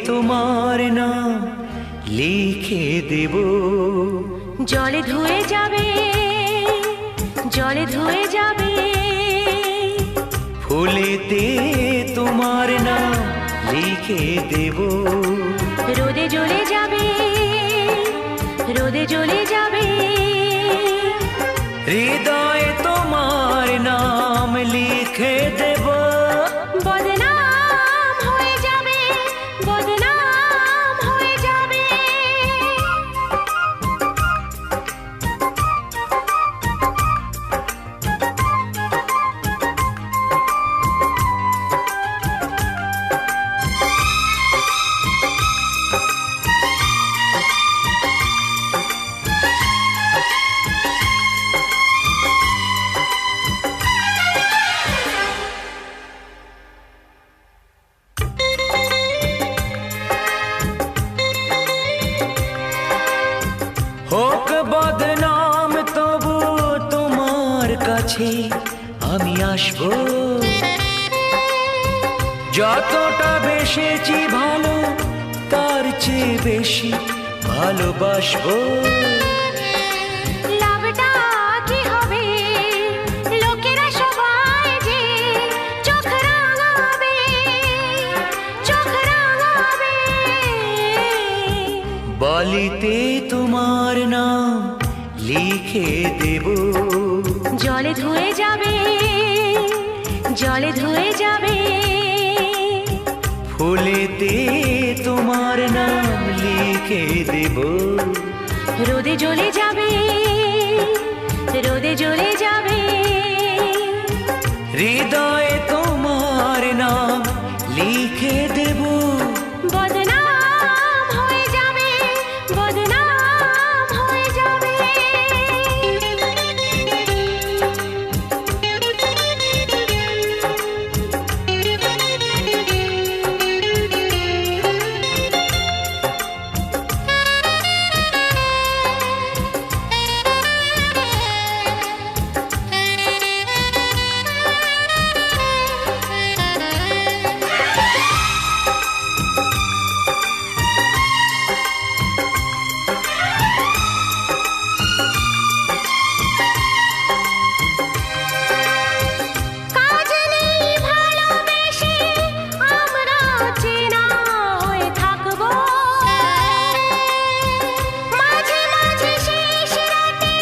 তোমার নাম লিখে দেব। জলে ধুয়ে যাবে, জলে ধুয়ে যাবে, ফুলেতে তোমার নাম লিখে দেব। রোদে জ্বলে যাবে, রোদে জ্বলে যাবে, হৃদয়ে তোমার নাম লিখে দেব। বদনাম হয়ে যাবে, বদনাম হয়ে যাবে। হোক বদনাম তবু তোমার কাছে আমি আসবো। যতটা বেসেছি ভালো তার চেয়ে বেশি ভালোবাসবো। লাভটা কি হবে, লোকেরা সবাই যে চোখ রাঙাবে, চোখ রাঙাবে। বালিতে তোমার নাম লিখে দেব। জলে ধুয়ে যাবে, জলে ধুয়ে যাবে, ফুলেতে তোমার নাম লিখে দেব। রোদে জ্বলে যাবে, রোদে জ্বলে যাবে, হৃদয়ে তোমার নাম লিখে দেব। বদনাম হয়ে যাবে, বদনাম হয়ে যাবে। কাজ নেই ভালোবেসে আমরা চেনা হয়ে থাকবো, মাঝে মাঝে শেষ রাতে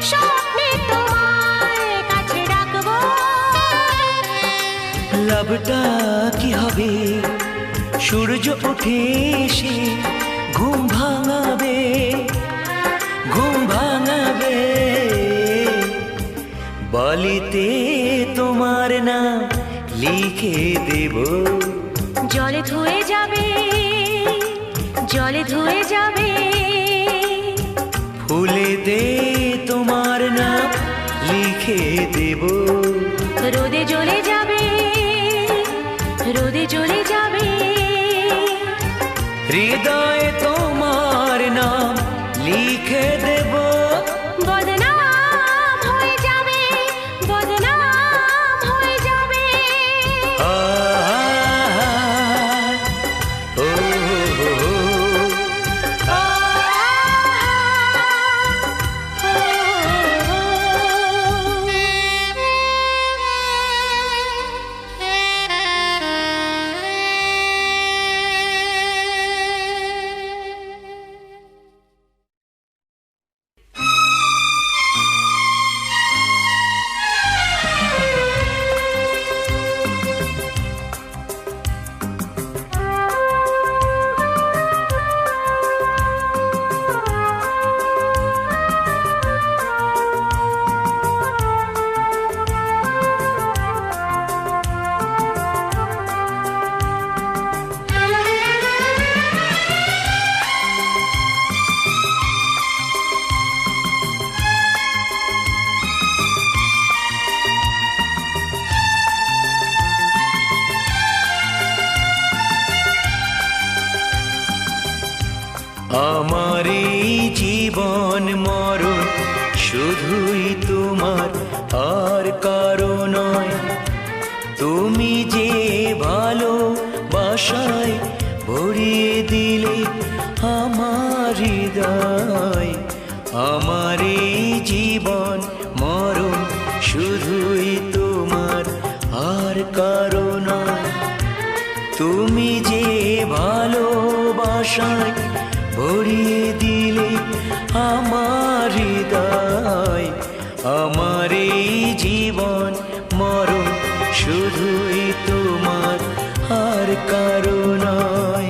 স্বপ্নে তোমায় কাছে ডাকবো। লাভটা কি হবে, সূর্য উঠে এসে ঘুম ভাঙাবে, ঘুম ভাঙাবে। বালিতে তোমার নাম লিখে দেব। জলে ধুয়ে যাবে, জলে ধুয়ে যাবে, ফুলেতে তোমার নাম লিখে দেব। রোদে জ্বলে যাবে, রোদে জ্বলে যাবে, হৃদয়ে তোমার নাম লিখে দেব। বদনাম হয়ে যাবে, বদনাম হয়ে যাবে। আ, ও, আ, আমার এই জীবন মরণ শুধুই তোমার আর কারো নয়। তুমি যে ভালোবাসায় ভরিয়ে দিলে আমার হৃদয়, আমার এই জীবন মরণ শুধুই তোমার আর কারো নয়। তুমি যে ভালোবাসায় ভরিয়ে দিলে আমার হৃদয়, আমার এই জীবন মরণ শুধুই তোমার আর কারো নয়।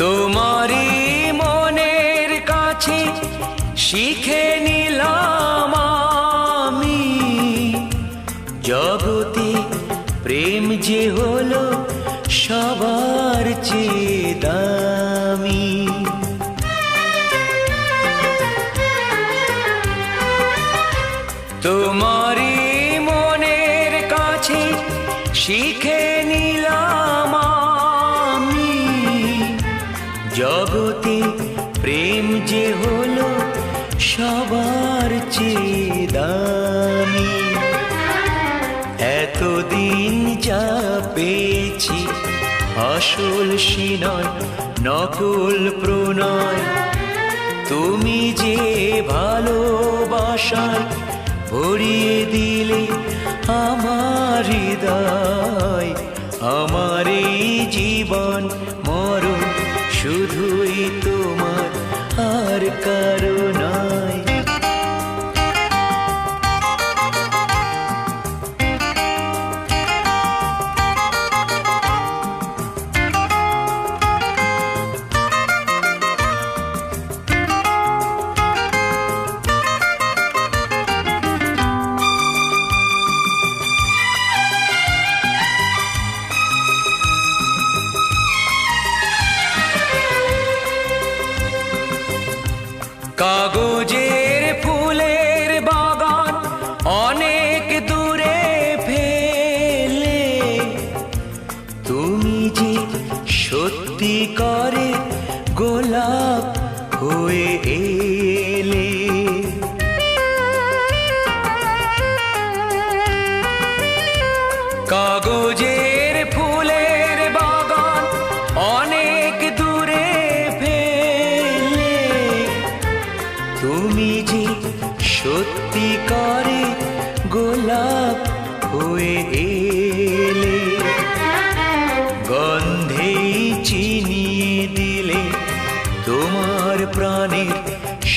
তোমারই মনের কাছে শিখে নিলাম আমি, জগতে প্রেম যে হলো সবার চেয়ে দামি। তোমারই মনের কাছে শিখে নিলাম আমি, জগতে প্রেম যে হলো সবার চেয়ে দামি। এতদিন যা পেয়েছি আসল সে নয়, নকল প্রণয়। তুমি যে ভালোবাসায় ভরিয়ে দিলে আমার হৃদয়, আমার এই জীবন মরণ শুধুই তোমার আর কারো নয়। কাগজের ফুলের বাগান অনেক দূরে ফেলে, তুমি যে সত্যি করে গোলাপ হয়ে এলে। কাগজের ফুলের বাগান অনেক দূরে ফেলে, তুমি যে সত্যি করে গোলাপ হয়ে এলে। গন্ধে চিনিয়ে দিলে তোমার প্রাণের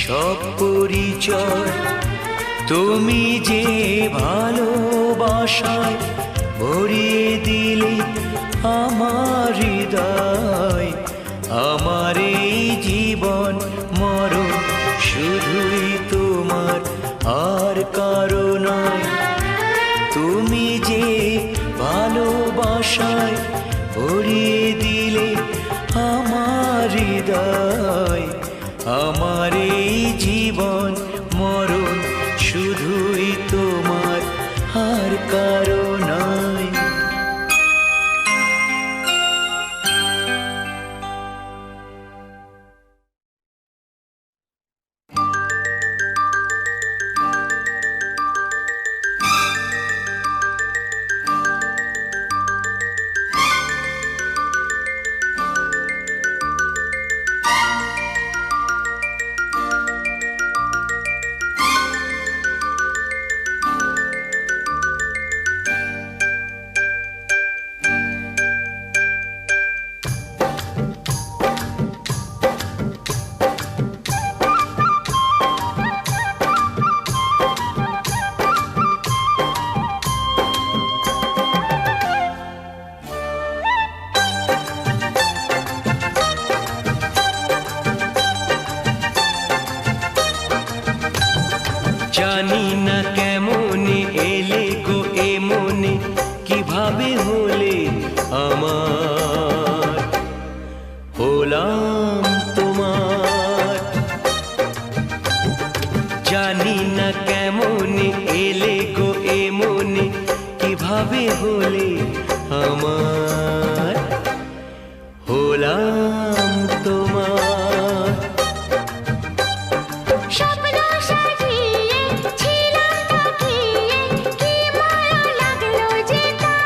সব পরিচয়। তুমি যে ভালোবাসায় ভরিয়ে দিলে আমার হৃদয়, আমার এই জীবন মরণ শুধুই তোমার আর কারো নয়। তুমি যে ভালোবাসায় ভরিয়ে দিলে আমার হৃদয়, আমার এই জীবন মরণ শুধুই তোমার আর কারো নয়। হলে আমার, হলাম তোমার। জানি না কেমন এলে গো এ মনে, কিভাবে হলে আমার, হলাম তোমার। স্বপ্ন সাজিয়ে ছিলাম তাকিয়ে, কি মায়া লাগলো যে তার।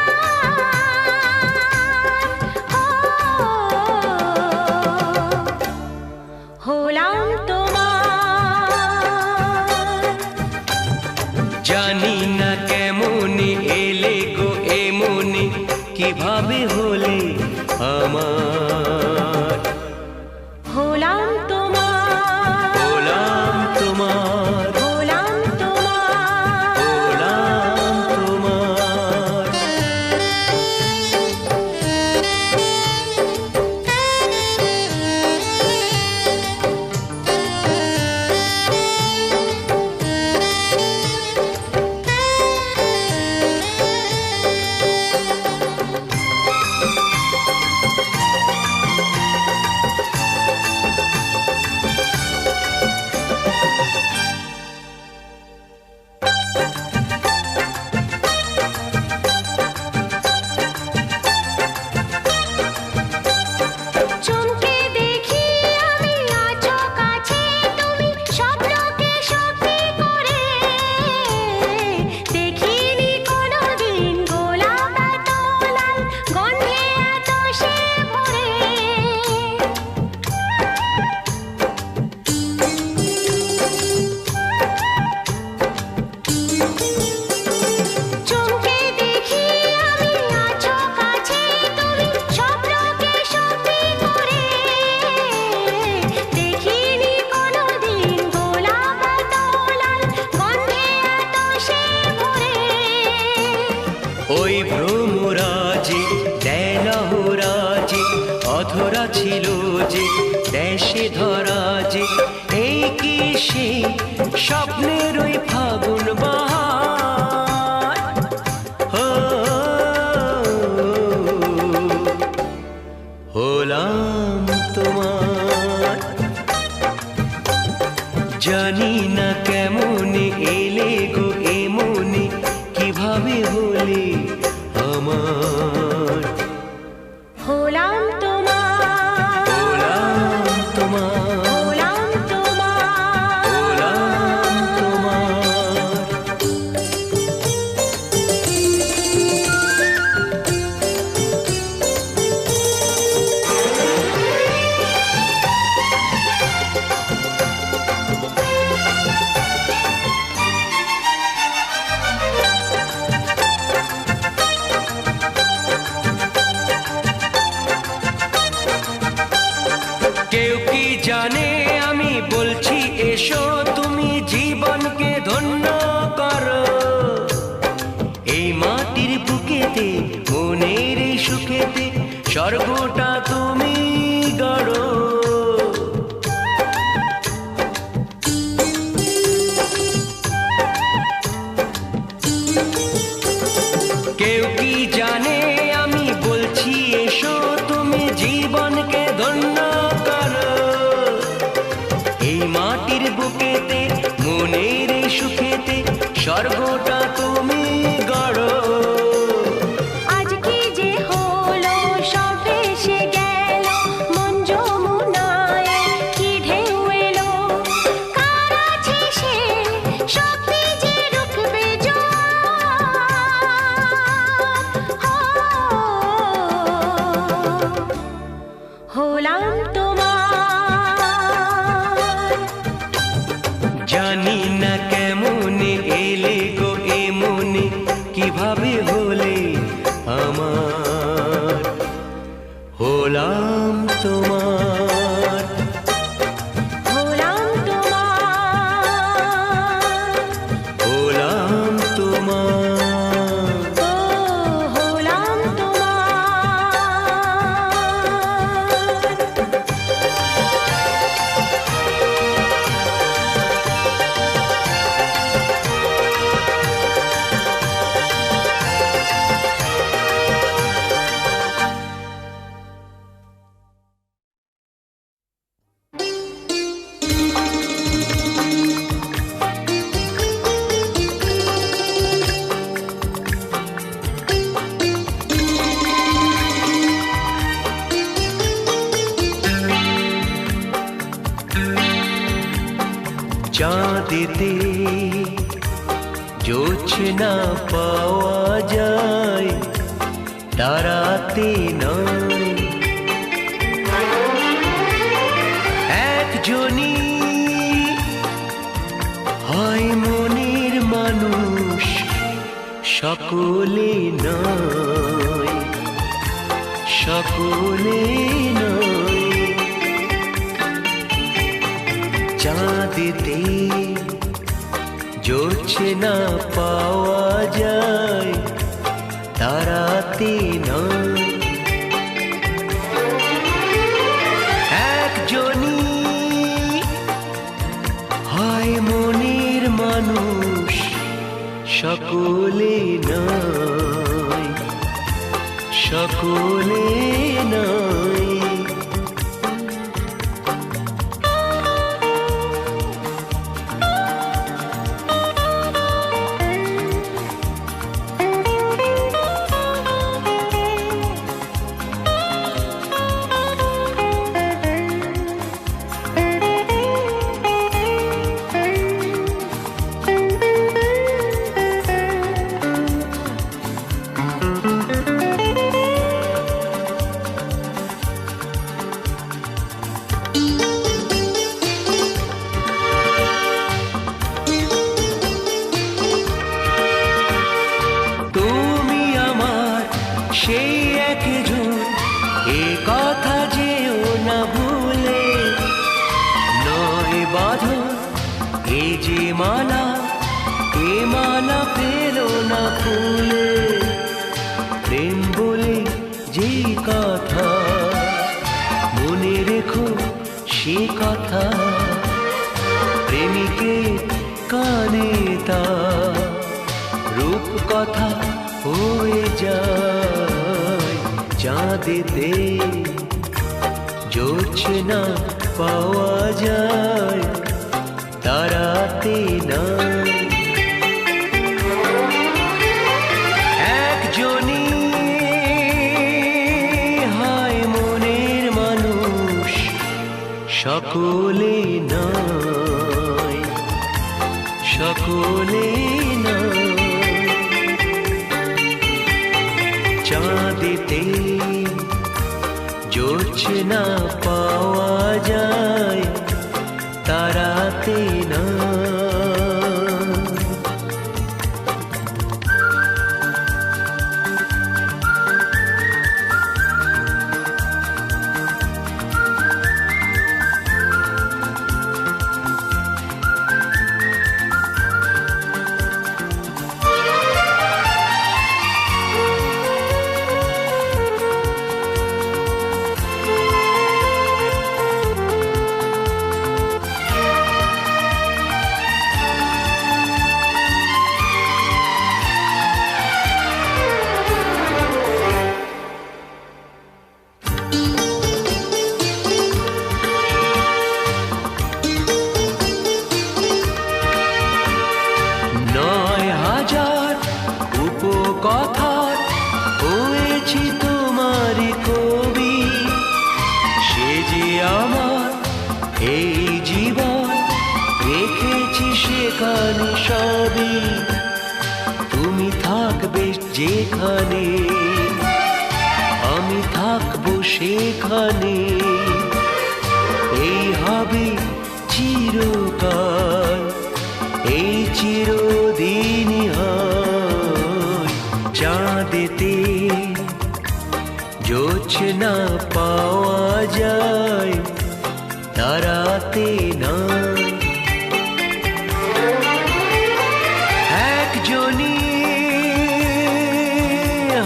হলাম তোমার। জানি না কেমন এলে গো এ মনে, কিভাবে হলে আমার, হলাম তোমার। হলাম তোমার, হলাম তোমার। হলাম তোমার। চমকে দেখি আমি আছো কাছে তুমি, স্বপ্নকে সত্যি করে। দেখিনি কোনোদিন গোলাপ এত লাল, গন্ধে এত সে ভরে। চমকে দেখি আমি আছো কাছে তুমি, স্বপ্নকে সত্যি করে। দেখিনি কোনোদিন গোলাপ এত লাল, গন্ধে এত সে ভরে। ওই ভ্রমরাজে দেলহরাজে অধরা ছিল যে, দেশে ধরা যে, এই কি সে স্বপ্নের ওই ফাগুন বাহার। ও, হলাম তোমার। জানি না কেমন এলে গো এ মনে, কিভাবে হলে আমার, হলাম তোমার। হলাম তোমার, হলাম তোমার। হলাম তোমার। কেউ কি জানে আমি বলছি এসো, তুমি জীবনকে ধন্য করো। এই মাটির বুকেতে মনের এই সুখেতে, স্বর্গটা তুমি গড়ো। কেউ কি জানে আমি বলছি এসো, তুমি জীবনকে ধন্য করো। এই মাটির বুকেতে মনের এই সুখেতে, স্বর্গটা তুমি গড়ো। আজ কি যে হলো সব ভেসে গেল, মন যমুনায় কি ঢেউ এলো। কার আছে সে শক্তি যে রুখবে জোয়ার। হলাম তোমার। জানি না কেমন এলে গো এ মনে, কিভাবে হলে আমার, হলাম তোমার। হলাম তোমার। হলাম তোমার। ও হলাম তোমার। চাঁদেতে জোছনা পাওয়া যায়, তারাতে নয়। একজনই হয় মনের মানুষ, সকলে নয়, সকলে নয়। চাঁদেতে জোছনা পাওয়া যায়, তারাতে নয়। একজনই হয় মনের মানুষ, সকলে নয়, সকলে নয়। সেই একজন, এ কথা যেও না ভুলে, নয় বাঁধন এ যে মালা, এ মালা পেলো না ফুলে। প্রেম বলে যে কথা, মনে রেখো সে কথা, প্রেমিকে কানে তা রূপ কথা হয়ে যায়। চাঁদেতে জোছনা পাওয়া যায়, তারাতে নয়। একজনই হয় মনের মানুষ, সকলে নয়, সকলে নয়। চাঁদেতে জোছনা পাওয়া যায়, তারাতে নয়। কথার হয়েছি তোমার কবি, সে যে আমার এই জীবন রেখেছি সেখানে সবই। তুমি থাকবে যেখানে, আমি থাকবো সেখানে, এই হবে চিরকাল, এই চিরদিনই হয়। চাঁদেতে জোছনা পাওয়া যায়, তারাতে নয়। একজনই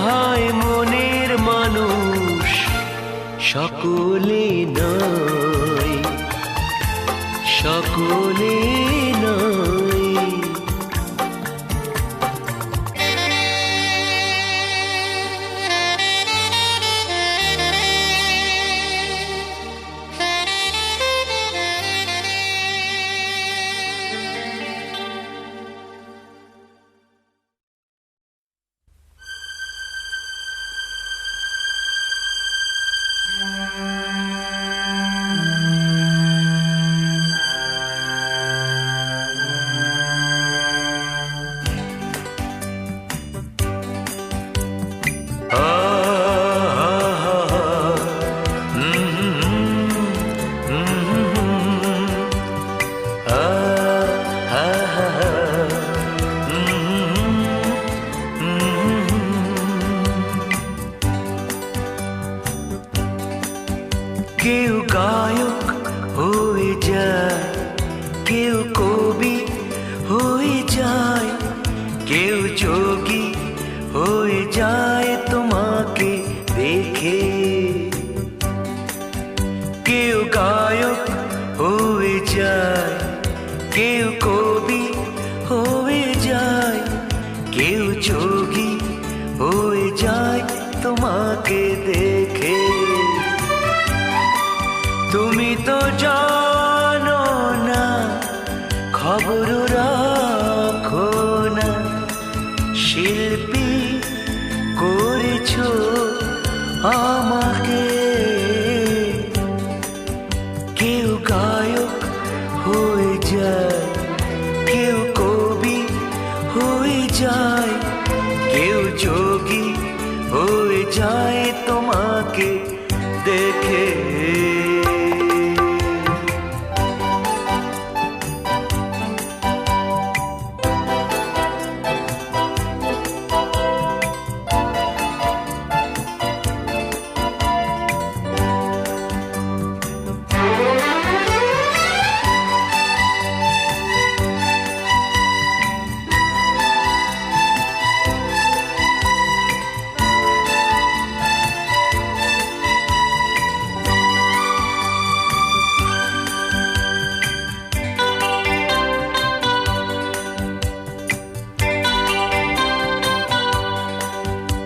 হয় মনের মানুষ, সকলে নয়, সকলে নয়। কেউ গায়ক হয়ে যায়, কেউ কবি হয়ে যায়, কেউ যোগী হয়ে যায় তোমাকে দেখে। কেউ গায়ক হয়ে যায়, কেউ কবি হয়ে যায়, কেউ যোগী হয়ে যায় তোমাকে দেখে। তুমি তো জানো না, খবর রাখো না, শিল্পী করেছো আমাকে। কেউ গায়ক হয়ে যায়, কেউ কবি হয়ে যায়, কেউ যোগী হয়ে যায় তোমাকে দেখে।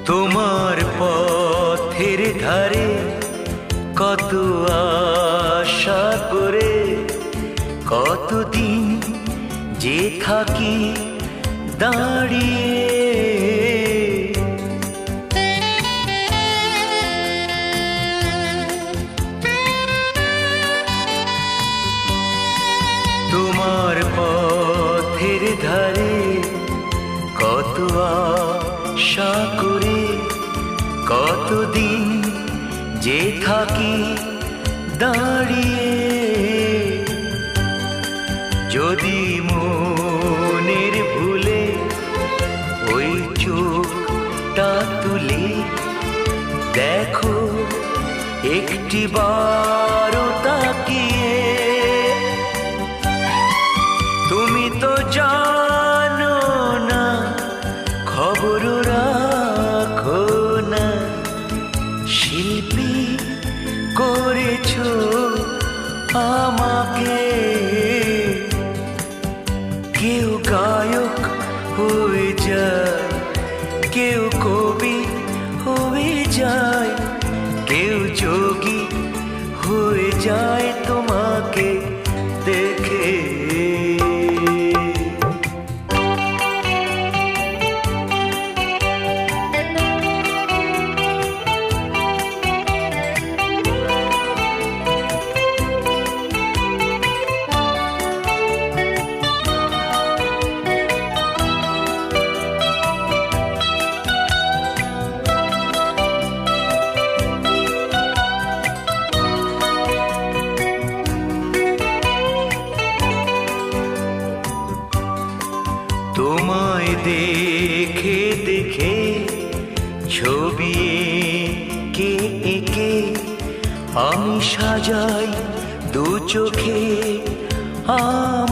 তোমার পথের ধারে কত আশা করে, কতদিন যে থাকি দাঁড়িয়ে। তোমার পথের ধারে কত আশা করে, কতদিন যে থাকি দাঁড়িয়ে। যদি মনের ভুলে ওই চোখটা তুলে দেখো একটি বারো তাকিয়ে। তুমি তো জানো না, খবর রাখো না, শিল্পী করেছো আমাকে। কেউ গায়ক হয়ে যায়, কেউ কবি হয়ে যায়, কেউ যোগী হয়ে যায় তোমাকে দেখে। তোমায় দেখে দেখে ছবি কে এঁকে আমি সাজাই দু চোখে আমার।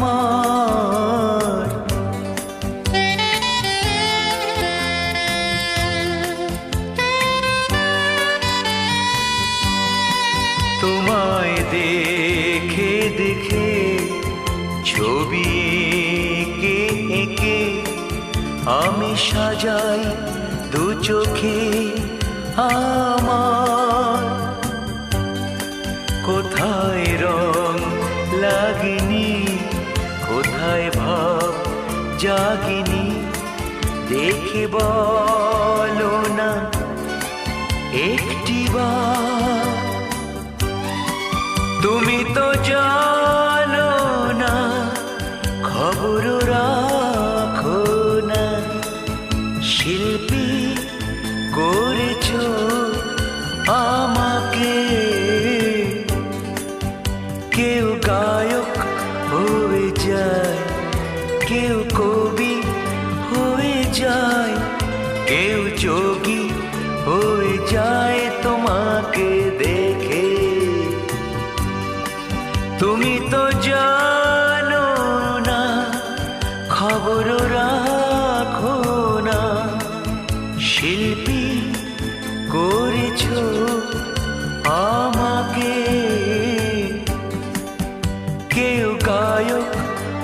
তোমায় দেখে দেখে ছবি কে এঁকে আমি সাজাই দু চোখে আমার। কোথায় রং লাগেনি, কোথায় ভাব জাগিনি, দেখে বলো না একটিবার। তুমি তো জানো না, খবর রাখো না, শিল্পী করেছো আমাকে। কেউ গায়ক হয়ে যায়, কেউ কবি হয়ে যায়, কেউ যোগী হয়ে যায় তোমাকে দেখে। তুমি তো জানো না, খবর রাখো না, শিল্পী করেছো আমাকে। কেউ গায়ক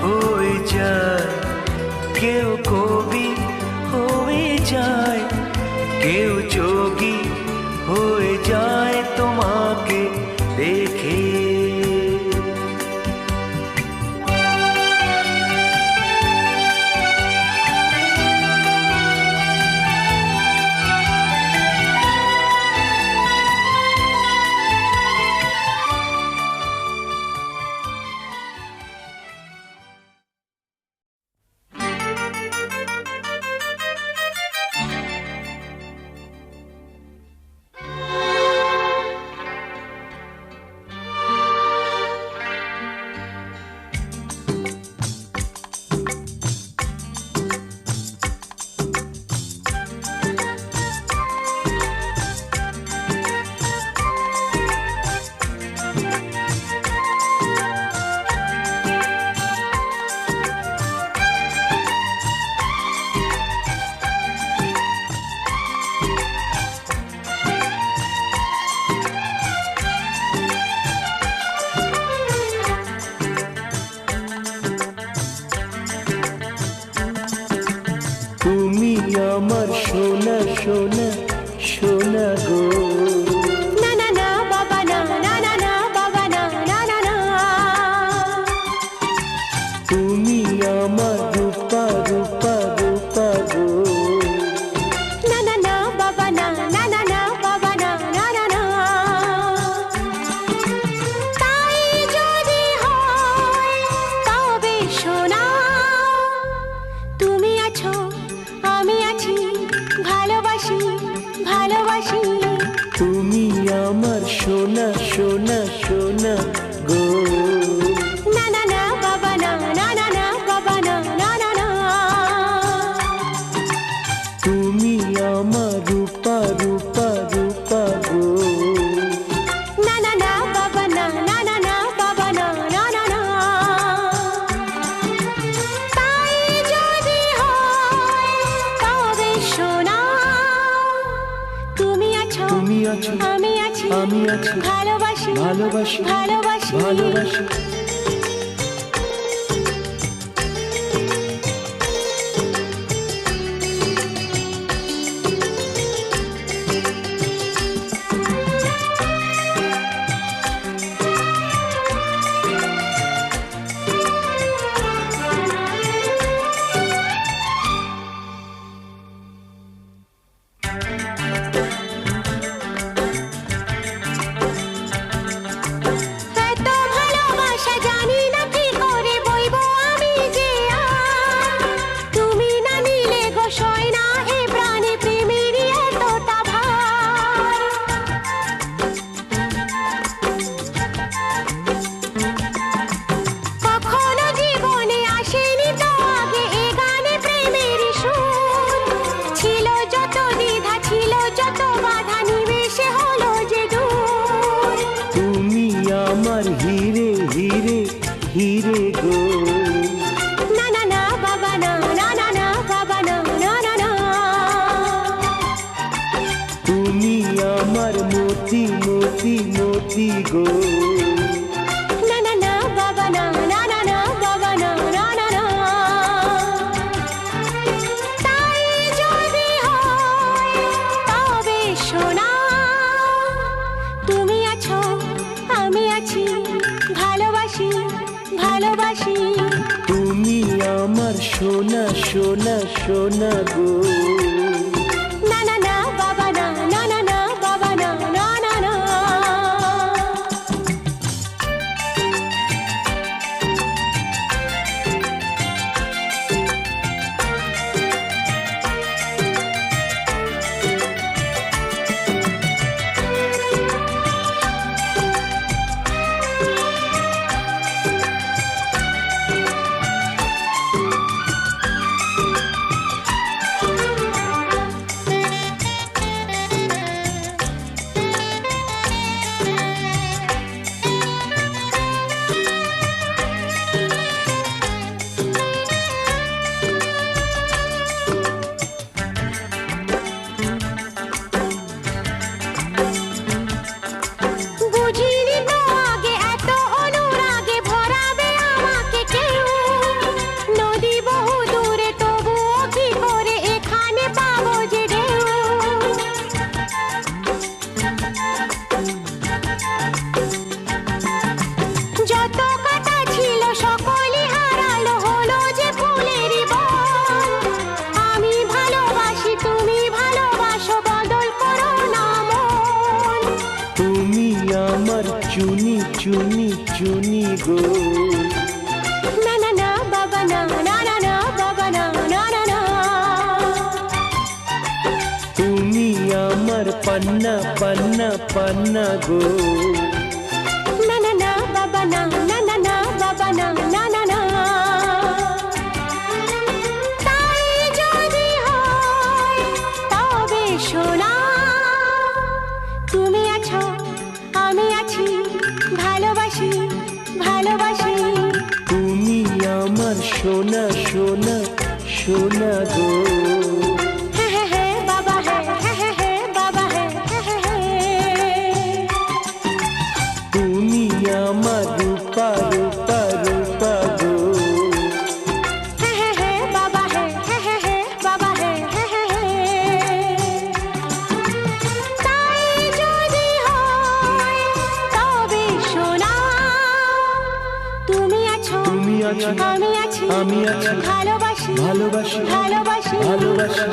হয়ে যায়, কেউ কবি হয়ে যায়, কেউ যোগী হয়ে যায় তোমাকে দেখে। তুমি আমার সোনা সোনা সোনা গো। না না না বাবা না, না না না বাবা না, না না না। তুমি আমার রূপা রূপা রূপা গো। না না না বাবা না, না না না বাবা না, না না না। তাই যদি হয় তবে শোনা, তুমি আছো আমি আছি, ভালোবাসি ভালোবাসি। তুমি আমার সোনা সোনা সোনা গো। না না না বাবা না, না না না বাবা না, না না না। তুমি আমার রূপা রূপা রূপা গো। না না না বাবা না, না না না বাবা না, না না না। তাই যদি হয় তবে শোনা, তুমি আছো তুমি আছো আমি আছি, আমি আছি, ভালোবাসি ভালোবাসি ভালোবাসি ভালোবাসি। এত ভালোবাসা জানি না কি করে বইবো আমি যে আর। তুমি না নিলে গো সয় না এ প্রাণে প্রেমেরই এতটা ভার। কখনো জীবনে আসেনি তো আগে এ গানে প্রেমের সুর। ছিল যত দ্বিধা, ছিল যত বাধা, নিমেষে হলো যে দূর। তুমি আমার হিরে হিরে হিরে গো। না না না বাবা না, না না না বাবা না, না না না। তুমি আমার মতি মতি মতি গো। না না না বাবা না, না না না বাবা না, না না না। তাই যদি হয় তবে শোনা, তুমি আছো আমি আছি, ভালোবাসি ভালোবাসি। তুমি আমার সোনা সোনা সোনা গো। না না না বাবা না, না না না বাবা না, না না না। চুনি চুনি গো। না না না বাবা না, না না না বাবা না, না না না। তুমি আমার পান্না পান্না পান্না গো। না না না বাবা না, না না না বাবা না, না না না। তাই যদি হয় তবে শোনা, তুমি আছো আমি আছি, ভালোবাসি ভালোবাসি। তুমি আমার সোনা সোনা সোনা গো। হে হে হে বাবা হে, হে হে হে বাবা হে, হে হে হে। তুমি আমার রূপা রূপা রূপা গো। হে হে হে বাবা হে, হে হে হে বাবা হে, হে হে হে। তাই যদি হয় তবে শোনা, তুমি আছো তুমি আছো আমি আছি, আমি আছি, ভালোবাসি ভালোবাসি ভালোবাসি ভালোবাসি।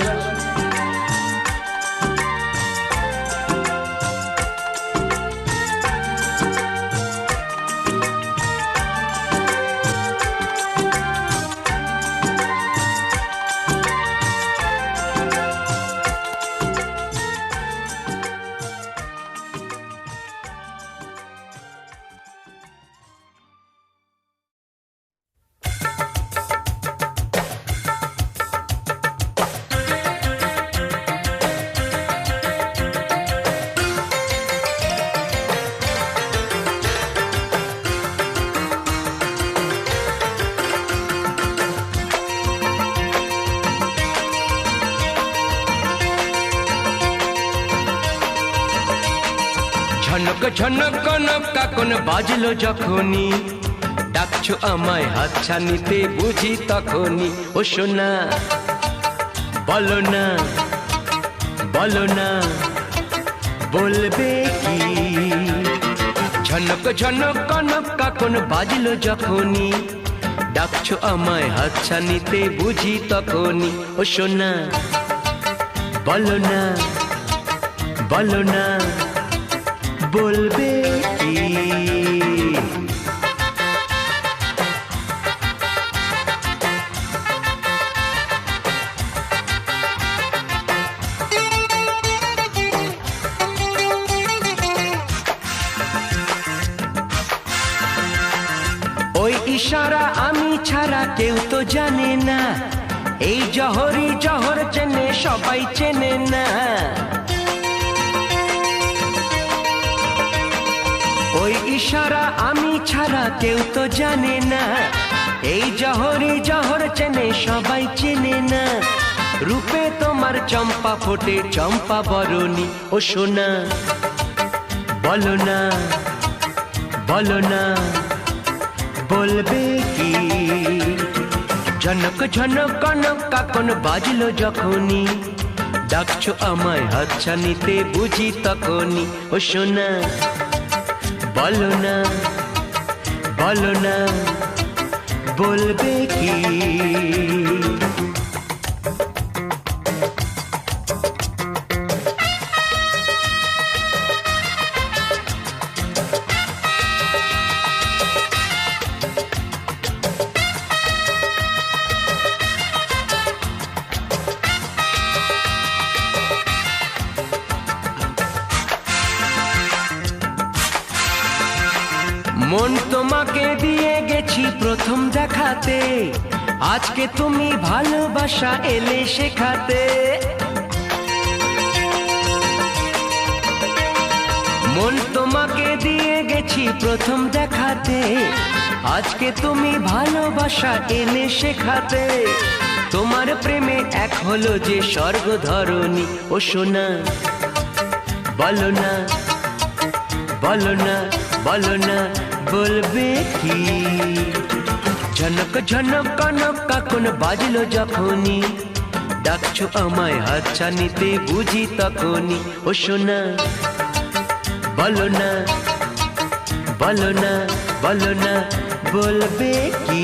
ঝনক ঝনক কনক কাকন বাজলো যখনই, ডাকছো আমায় হাতছানিতে বুঝি তখনই। ও সোনা বলো না বলো না বলবে কি। ঝনক ঝনক কনক কাকন বাজলো যখনই, ডাকছো আমায় হাতছানিতে বুঝি তখনই। ও সোনা বলো না বলো না বলবে কি। ওই ইশারা আমি ছাড়া কেউ তো জানে না, এই জহরি জহর চেনে সবাই চেনে না। ওই ইশারা আমি ছাড়া কেউ তো জানে না, এই জহরি জহর চেনে সবাই চেনে না। রূপে তোমার চম্পা ফোটে চম্পা বরণী। ও সোনা বলো না বলো না বলবে কি। ঝনক ঝনক কনক কাকন বাজলো যখনই, ডাকছো আমায় হাতছানিতে বুঝি তখনই। ও সোনা বলো না বলো না বলবে কি। মন তোমাকে দিয়ে গেছি প্রথম দেখাতে, আজকে তুমি ভালোবাসা এলে শেখাতে। মন তোমাকে দিয়ে গেছি প্রথম দেখাতে, আজকে তুমি ভালোবাসা এলে শেখাতে। তোমার প্রেমে এক হলো যে স্বর্গ ধরণী। ও সোনা বলো না বলো না বলো না বলবে কি। ঝনক ঝনক কনক কাকন বাজলো যখনই, ডাকছো আমায় হাতছানিতে বুঝি তখনই। ও সোনা বলো না বলো না বলো না বলবে কি।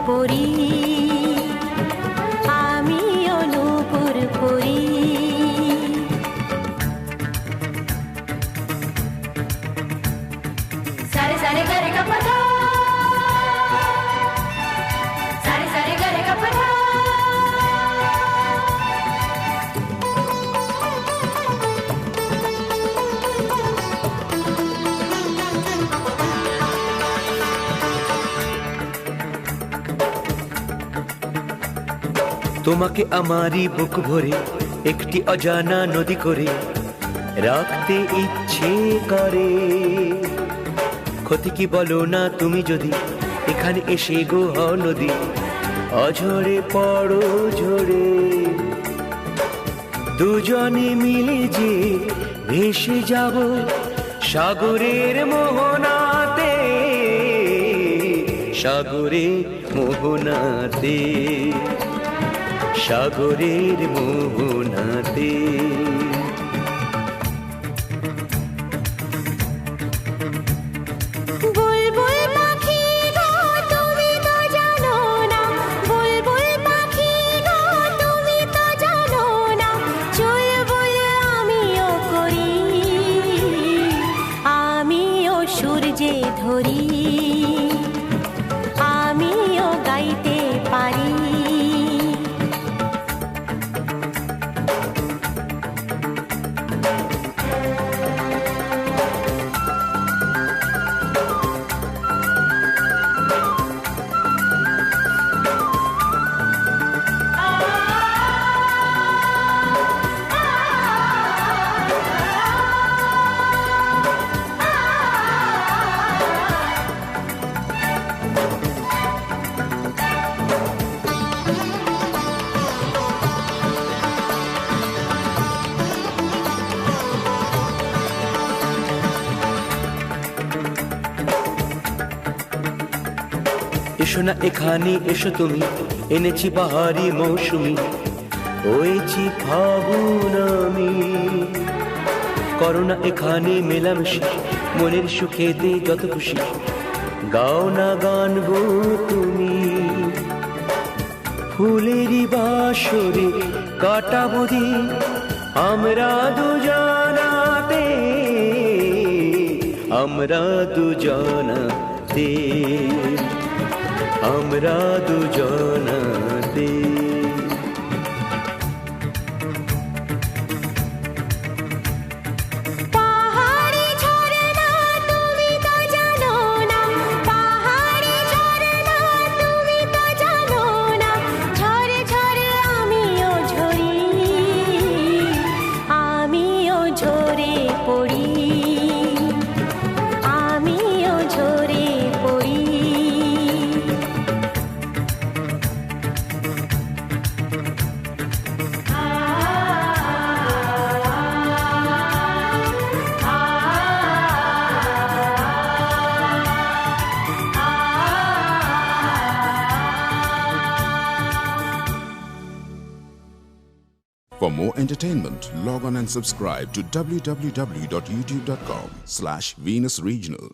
পরি, আমিও নূপুর পরি। সারে সারে গারে কাপাধা, সারে সারে গারে কাপাধা। তোমাকে আমারই বুক ভরে একটি অজানা নদী করে রাখতে ইচ্ছে করে। ক্ষতি কি বলো না তুমি যদি এখানে এসে গো হও নদী, অঝরে পড়ো ঝরে। দুজনে মিলে যে ভেসে যাব সাগরের মোহনাতে, সাগরের মোহনাতে, সাগরের মোহনাতে। বুলবুল পাখি গো তুমি তো জানো না, বুলবুল পাখি গো তুমি তো জানো না, চুলবুল আমিও করি, আমিও সূর্যে ধরি, আমিও গাইতে পারি। এসো না এখানে এসো তুমি, এনেছি বাহারি মৌসুমি, হয়েছি ফাগুন আমি। করো না এখানে মেলামেশি, মনের সুখেতে যত খুশি, গাও না গান গো তুমি। ফুলেরই বাসরে কাটাবো দিন আমরা দুজনাতে, আমরা দুজনাতে, আমরা দুজনাতে। পাহাড়ি ঝরনা তুমি তো জানো না, পাহাড়ি ঝরনা তুমি তো জানো না, ঝরে ঝরে আমিও ঝরি, আমিও ঝরে পড়ি, আমিও ঝরে পড়ি। For more entertainment, log on and subscribe to www.youtube.com/Venus Regional.